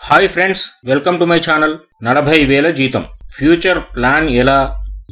Hi friends, welcome to my channel. 40,000 జీతం. Future plan ఎలా,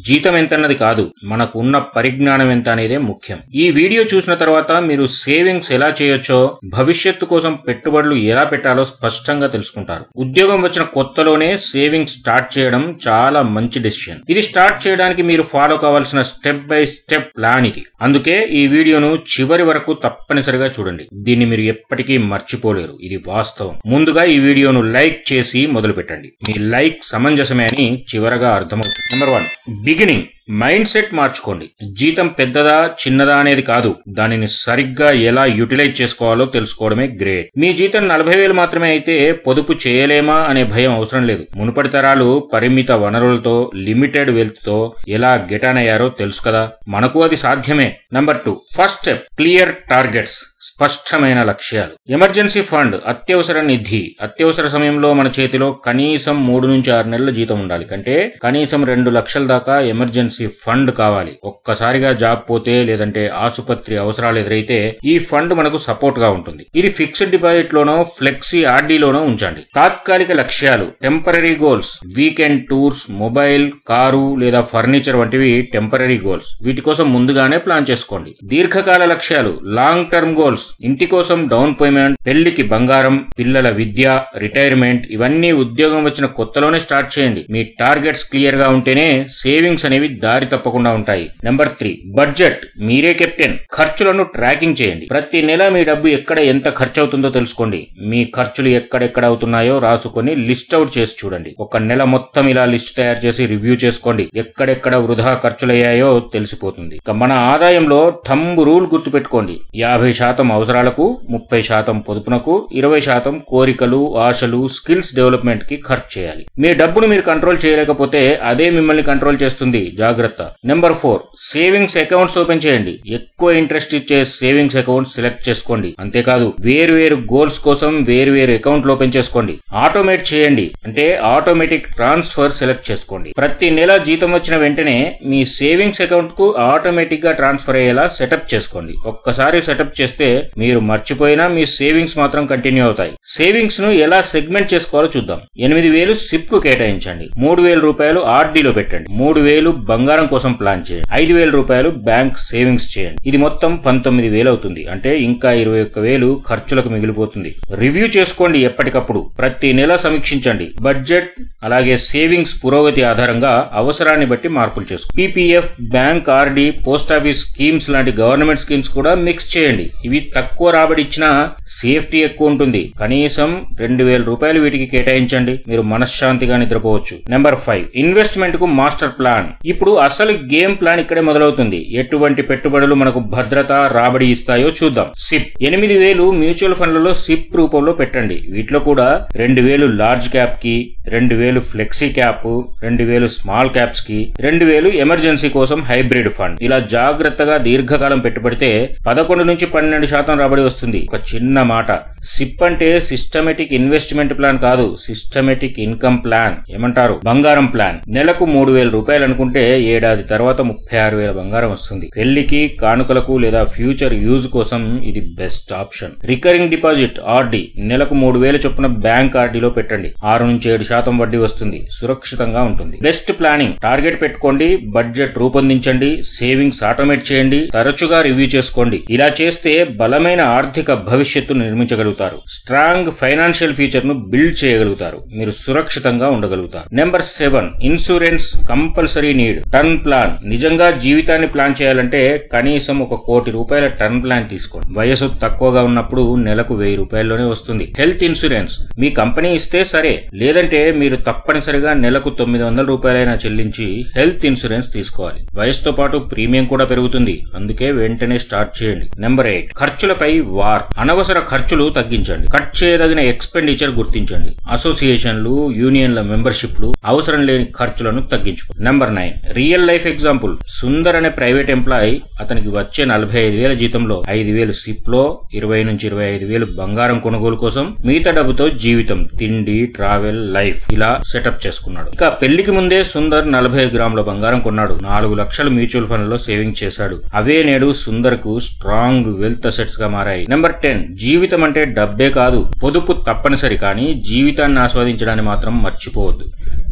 జీతం ఎంతన్నది కాదు, మనకు ఉన్న పరిజ్ఞానం ఎంత అనేదే ముఖ్యం. ఈ వీడియో చూసిన తర్వాత మీరు సేవింగ్స్ ఎలా చేయొచ్చో, భవిష్యత్తు కోసం పెట్టుబడులు ఎలా పెట్టాలో స్పష్టంగా తెలుసుకుంటారు. ఉద్యోగం వచ్చిన కొత్తలోనే సేవింగ్స్ స్టార్ట్ చేయడం చాలా మంచి డెసిషన్. ఇది స్టార్ట్ చేయడానికి మీరు ఫాలో కావాల్సిన స్టెప్ బై స్టెప్ ప్లాన్ ఇది. అందుకే ఈ వీడియోను చివరి వరకు తప్పనిసరిగా చూడండి. దీన్ని మీరు ఎప్పటికీ మర్చిపోలేరు, ఇది వాస్తవం. ముందుగా ఈ వీడియోను లైక్ చేసి మొదలు పెట్టండి. మీ లైక్ సమంజసమే అని చివరగా అర్థమవుతుంది. Number 1, beginning. మైండ్ సెట్ మార్చుకోండి. జీతం పెద్దదా చిన్నదా అనేది కాదు, దానిని సరిగ్గా ఎలా యూటిలైజ్ చేసుకోవాలో తెలుసుకోవడమే గ్రేట్. మీ జీతం 40,000 మాత్రమే అయితే పొదుపు చేయలేమా అనే భయం అవసరం లేదు. మునుపటి తరాలు పరిమిత వనరులతో, లిమిటెడ్ వెల్త్ తో ఎలా గెటాన్ అయ్యారో తెలుసు కదా, మనకు అది సాధ్యమే. Number 2, first step, clear targets. స్పష్టమైన లక్ష్యాలు. ఎమర్జెన్సీ ఫండ్, అత్యవసర నిధి. అత్యవసర సమయంలో మన చేతిలో కనీసం 3 నుంచి 6 నెలల జీతం ఉండాలి. కంటే కనీసం 2 లక్షల దాకా ఎమర్జెన్సీ ఫండ్ కావాలి. ఒక్కసారిగా జాబ్ పోతే, లేదంటే ఆసుపత్రి అవసరాలు ఎదురైతే ఈ ఫండ్ మనకు సపోర్ట్ గా ఉంటుంది. ఇది ఫిక్స్డ్ డిపాజిట్ లోనో, ఫ్లెక్సీ ఆర్డీలోనో ఉంచండి. తాత్కాలిక లక్ష్యాలు, temporary goals. Weekend tours, mobile, car లేదా ఫర్నిచర్ వంటివి టెంపరరీ గోల్స్. వీటి కోసం ముందుగానే ప్లాన్ చేసుకోండి. దీర్ఘకాల లక్ష్యాలు, లాంగ్ టర్మ్ గోల్స్. ఇంటి కోసం డౌన్ పేమెంట్, పెళ్లికి బంగారం, పిల్లల విద్య, రిటైర్మెంట్, ఇవన్నీ ఉద్యోగం వచ్చిన కొత్తలోనే స్టార్ట్ చేయండి. మీ టార్గెట్స్ క్లియర్ గా ఉంటేనే సేవింగ్స్ అనేవి దారి తప్పకుండా ఉంటాయి. Number 3, budget. మీరే కెప్టెన్. ఖర్చులను ట్రాకింగ్ చేయండి. ప్రతి నెల మీ డబ్బు ఎక్కడ ఎంత ఖర్చు అవుతుందో తెలుసుకోండి. మీ ఖర్చులు ఎక్కడెక్కడ అవుతున్నాయో రాసుకొని లిస్ట్ అవుట్ చేసి చూడండి. ఒక నెల మొత్తం ఇలా లిస్ట్ తయారు చేసి రివ్యూ చేసుకోండి. ఎక్కడెక్కడ వృధా ఖర్చులయ్యాయో తెలిసిపోతుంది. ఇక మన ఆదాయంలో థంబ్ రూల్ గుర్తుపెట్టుకోండి. 50% అవసరాలకు, 30% పొదుపునకు, 20% కోరికలు, ఆశలు, స్కిల్స్ డెవలప్మెంట్ కి ఖర్చు చేయాలి. మీ డబ్బును మీరు కంట్రోల్ చేయలేకపోతే అదే మిమ్మల్ని కంట్రోల్ చేస్తుంది. జాగ్రత్త. నెంబర్ 4, సేవింగ్స్ అకౌంట్స్ ఓపెన్ చేయండి. ఎక్కువ ఇంట్రెస్ట్ ఇచ్చే సేవింగ్స్ అకౌంట్ సెలెక్ట్ చేసుకోండి. అంతేకాదు, వేరు గోల్స్ కోసం వేరు అకౌంట్లు ఓపెన్ చేసుకోండి. ఆటోమేట్ చేయండి, అంటే ఆటోమేటిక్ ట్రాన్స్ఫర్ సెలెక్ట్ చేసుకోండి. ప్రతి నెల జీతం వచ్చిన వెంటనే మీ సేవింగ్స్ అకౌంట్ కు ఆటోమేటిక్ గా ట్రాన్స్ఫర్ అయ్యేలా సెటప్ చేసుకోండి. ఒక్కసారి సెటప్ చేస్తే మీరు మర్చిపోయినా మీ సేవింగ్స్ మాత్రం కంటిన్యూ అవుతాయి. సేవింగ్స్ ను ఎలా సెగ్మెంట్ చేసుకోవాలో చూద్దాం. 8,000 సిప్ కు కేటాయించండి. 3,000 రూపాయలు ఆర్డీలో పెట్టండి. 3,000 బంగారం కోసం ప్లాన్ చేయండి. 5,000 రూపాయలు బ్యాంక్ సేవింగ్స్ చేయండి. ఇది మొత్తం 19,000 అవుతుంది. అంటే ఇంకా 21,000 ఖర్చులకు మిగిలిపోతుంది. రివ్యూ చేసుకోండి ఎప్పటికప్పుడు. ప్రతి నెల సమీక్షించండి. బడ్జెట్ అలాగే సేవింగ్స్ పురోగతి ఆధారంగా అవసరాన్ని బట్టి మార్పులు చేసుకోండి. PPF, bank RD, post office schemes లాంటి గవర్నమెంట్ స్కీమ్స్ కూడా మిక్స్ చేయండి. ఇవి తక్కువ రాబడి ఇచ్చినా సేఫ్టీ ఎక్కువ ఉంటుంది. కనీసం 2,000 రూపాయలు వీటికి కేటాయించండి. మీరు మనశ్శాంతిగా నిద్రపోవచ్చు. నెంబర్ 5, ఇన్వెస్ట్మెంట్ కు మాస్టర్ ప్లాన్. ఇప్పుడు అసలు గేమ్ ప్లాన్ ఇక్కడే మొదలవుతుంది. ఎటువంటి పెట్టుబడులు మనకు భద్రత, రాబడి ఇస్తాయో చూద్దాం. సిప్. 8,000 మ్యూచువల్ ఫండ్లలో సిప్ రూపంలో పెట్టండి. వీటిలో కూడా 2,000 లార్జ్ క్యాప్ కి, 2,000 ఫ్లెక్సీ క్యాప్, 2,000 స్మాల్ క్యాప్స్ కి, 2,000 ఎమర్జెన్సీ కోసం హైబ్రిడ్ ఫండ్. ఇలా జాగ్రత్తగా దీర్ఘకాలం పెట్టుబడితే 11 నుంచి 12% రాబడి వస్తుంది. ఒక చిన్న మాట, సిప్ అంటే సిస్టమేటిక్ ఇన్వెస్ట్మెంట్ ప్లాన్ కాదు, సిస్టమేటిక్ ఇన్కమ్ ప్లాన్. ఏమంటారు? బంగారం ప్లాన్. నెలకు 3,000 రూపాయలు అనుకుంటే ఏడాది తర్వాత 36,000 బంగారం వస్తుంది. పెళ్లికి, కానుకలకు లేదా ఫ్యూచర్ యూజ్ కోసం ఇది best option. Recurring deposit RD. నెలకు 3,000 చొప్పున బ్యాంక్ ఆర్డీలో పెట్టండి. 6 నుంచి 7% వడ్డీ వస్తుంది. సురక్షితంగా ఉంటుంది. Best planning. టార్గెట్ పెట్టుకోండి, బడ్జెట్ రూపొందించండి, సేవింగ్స్ ఆటోమేట్ చేయండి, తరచుగా రివ్యూ చేసుకోండి. ఇలా చేస్తే బలమైన ఆర్థిక భవిష్యత్తును నిర్మించగలుగుతారు. స్ట్రాంగ్ ఫైనాన్షియల్ ఫ్యూచర్ ను బిల్డ్ చేయగలుగుతారు. మీరు సురక్షితంగా ఉండగలుగుతారు. Number 7, insurance compulsory need. Turn plan. నిజంగా జీవితాన్ని ప్లాన్ చేయాలంటే కనీసం 1 కోటి రూపాయల టర్న్ ప్లాన్ తీసుకోండి. వయసు తక్కువగా ఉన్నప్పుడు నెలకు 1,000 రూపాయల్లోనే వస్తుంది. హెల్త్ ఇన్సూరెన్స్ మీ కంపెనీ ఇస్తే సరే, లేదంటే మీరు తప్పనిసరిగా నెలకు 900 రూపాయలైనా చెల్లించి హెల్త్ ఇన్సూరెన్స్ తీసుకోవాలి. వయసుతో పాటు ప్రీమియం కూడా పెరుగుతుంది. అందుకే వెంటనే స్టార్ట్ చేయండి. నెంబర్ 8, ఖర్చులపై వార్. అనవసర ఖర్చులు తగ్గించండి. కట్ చేయదగిన ఎక్స్పెండిచర్ గుర్తించండి. అసోసియేషన్లు, యూనియన్ల మెంబర్షిప్లు, అవసరం లేని ఖర్చులను తగ్గించుకోండి. Number 9, real life example. Sundar అనే ప్రైవేట్ ఎంప్లాయీ, అతనికి వచ్చే 45,000 జీతంలో 5,000 సిప్ లో, 20 నుంచి 25,000 బంగారం కొనుగోలు కోసం, మిగతా డబ్బుతో జీవితం, తిండి, ట్రావెల్, లైఫ్ ఇలా సెటప్ చేసుకున్నాడు. ఇక పెళ్లికి ముందే సుందర్ 40 గ్రాముల బంగారం కొన్నాడు. 4 లక్షలు మ్యూచువల్ ఫండ్ లో సేవింగ్ చేశాడు. అవే నేడు సుందర్ కు స్ట్రాంగ్ వెల్త్ అసెట్స్ గా మారాయి. నెంబర్ 10, జీవితం అంటే డబ్బే కాదు, పొదుపు తప్పనిసరి, కానీ జీవితాన్ని ఆస్వాదించడాన్ని మాత్రం మర్చిపోవద్దు.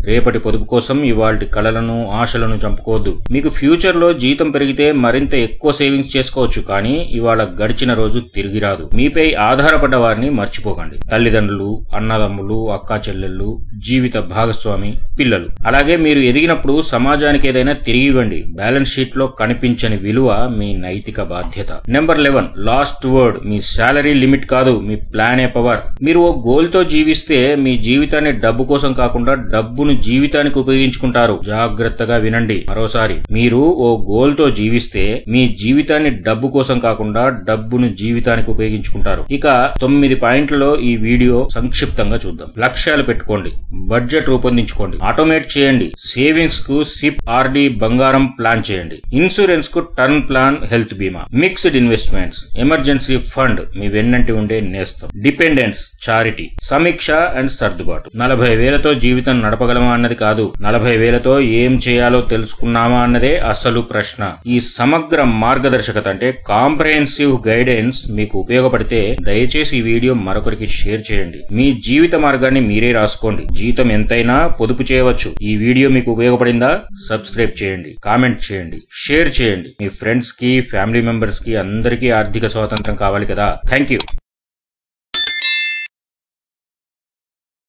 రేపటి పొదుపు కోసం ఇవాల్టి కలలను ఆశలను చంపుకోవద్దు. మీకు ఫ్యూచర్ లో జీతం పెరిగితే మరింత ఎక్కువ సేవింగ్స్ చేసుకోవచ్చు, కానీ ఇవాళ గడిచిన రోజు తిరిగి రాదు. మీపై ఆధారపడ్డ వారిని మర్చిపోకండి. తల్లిదండ్రులు, అన్నదమ్ములు, అక్కా చెల్లెళ్ళు, జీవిత భాగస్వామి, పిల్లలు. అలాగే మీరు ఎదిగినప్పుడు సమాజానికి ఏదైనా తిరిగి ఇవ్వండి. బ్యాలెన్స్ షీట్ లో కనిపించని విలువ మీ నైతిక బాధ్యత. Number 11, last word. మీ శాలరీ లిమిట్ కాదు, మీ ప్లాన్ ఏ పవర్. మీరు ఓ గోల్ తో జీవిస్తే మీ జీవితాన్ని డబ్బు కోసం కాకుండా డబ్బును జీవితానికి ఉపయోగించుకుంటారు. జాగ్రత్తగా వినండి మరోసారి. మీరు ఓ గోల్ తో జీవిస్తే మీ జీవితాన్ని డబ్బు కోసం కాకుండా డబ్బును జీవితానికి ఉపయోగించుకుంటారు. ఇక 9 పాయింట్లలో ఈ వీడియో సంక్షిప్తంగా చూద్దాం. లక్ష్యాలు పెట్టుకోండి, బడ్జెట్ రూపొందించుకోండి, ఆటోమేట్ చేయండి, సేవింగ్స్ కు సిప్ ఆర్డి బంగారం ప్లాన్ చేయండి, ఇన్సూరెన్స్ కు టర్మ్ ప్లాన్ హెల్త్ బీమా, మిక్స్డ్ ఇన్వెస్ట్మెంట్స్, ఎమర్జెన్సీ ఫండ్ మీ వెన్నంటి ఉండే నేస్తం, డిపెండెన్స్ చారిటీ, సమీక్ష అండ్ సర్దుబాటు. 40,000తో జీవితం నడపగలమా అన్నది కాదు, 40,000తో ఏం చేయాలో తెలుసుకున్నామా అన్నదే అసలు ప్రశ్న. ఈ సమగ్ర మార్గదర్శకత అంటే కాంప్రహెన్సివ్ గైడెన్స్ మీకు ఉపయోగపడితే దయచేసి ఈ వీడియో మరొకరికి షేర్ చేయండి. మీ జీవిత మార్గాన్ని మీరే రాసుకోండి. జీతం ఎంతైనా పొదుపు చేయవచ్చు. ఈ వీడియో మీకు ఉపయోగపడిందా? సబ్స్క్రైబ్ చేయండి, కామెంట్ చేయండి, షేర్ చేయండి. మీ ఫ్రెండ్స్ కి, ఫ్యామిలీ మెంబర్స్ కి అందరికీ ఆర్థిక స్వాతంత్రం కావాలి కదా. Thank you.